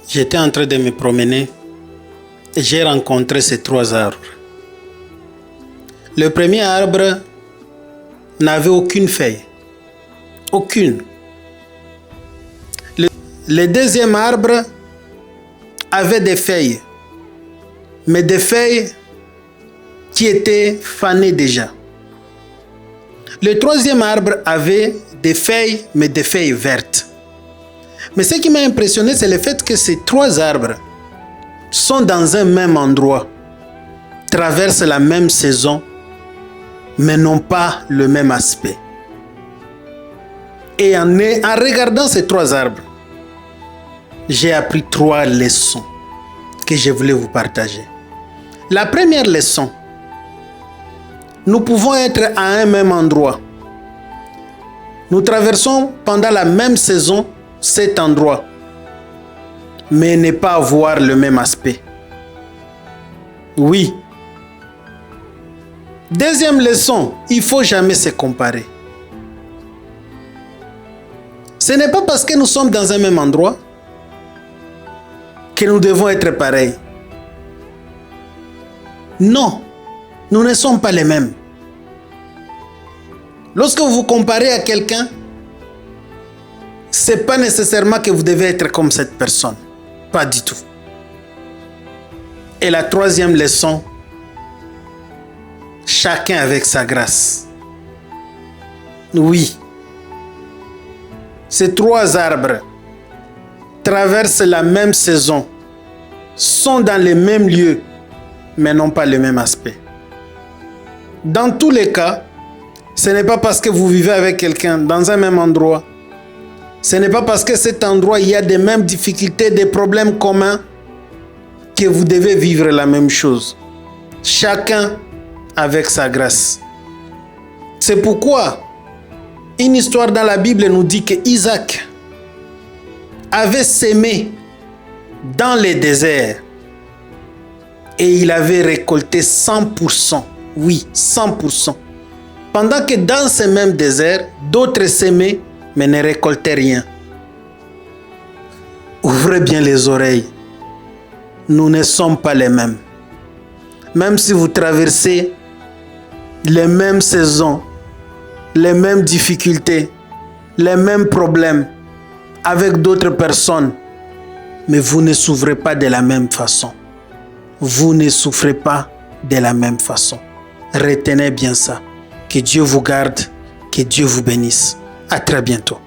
J'étais en train de me promener et j'ai rencontré ces 3 arbres. Le premier arbre n'avait aucune feuille. Aucune. Le deuxième arbre avait des feuilles, mais des feuilles qui étaient fanées déjà. Le troisième arbre avait des feuilles, mais des feuilles vertes. Mais ce qui m'a impressionné, c'est le fait que ces 3 arbres sont dans un même endroit, traversent la même saison, mais n'ont pas le même aspect. Et en regardant ces 3 arbres, j'ai appris 3 leçons que je voulais vous partager. La première leçon, nous pouvons être à un même endroit. Nous traversons pendant la même saison cet endroit, mais ne pas avoir le même aspect. Oui. Deuxième leçon, il ne faut jamais se comparer. Ce n'est pas parce que nous sommes dans un même endroit que nous devons être pareils. Non, nous ne sommes pas les mêmes. Lorsque vous vous comparez à quelqu'un, ce n'est pas nécessairement que vous devez être comme cette personne. Pas du tout. Et la troisième leçon, chacun avec sa grâce. Oui. Ces 3 arbres traversent la même saison, sont dans les mêmes lieux, mais n'ont pas le même aspect. Dans tous les cas, ce n'est pas parce que vous vivez avec quelqu'un dans un même endroit, ce n'est pas parce que cet endroit il y a des mêmes difficultés, des problèmes communs, que vous devez vivre la même chose. Chacun avec sa grâce. C'est pourquoi une histoire dans la Bible nous dit que Isaac avait sémé dans les déserts et il avait récolté 100%. Oui, 100%. Pendant que dans ce même désert, d'autres sémaient mais ne récoltaient rien. Ouvrez bien les oreilles. Nous ne sommes pas les mêmes. Même si vous traversez les mêmes saisons, les mêmes difficultés, les mêmes problèmes avec d'autres personnes, mais vous ne souffrez pas de la même façon. Vous ne souffrez pas de la même façon. Retenez bien ça. Que Dieu vous garde, que Dieu vous bénisse. À très bientôt.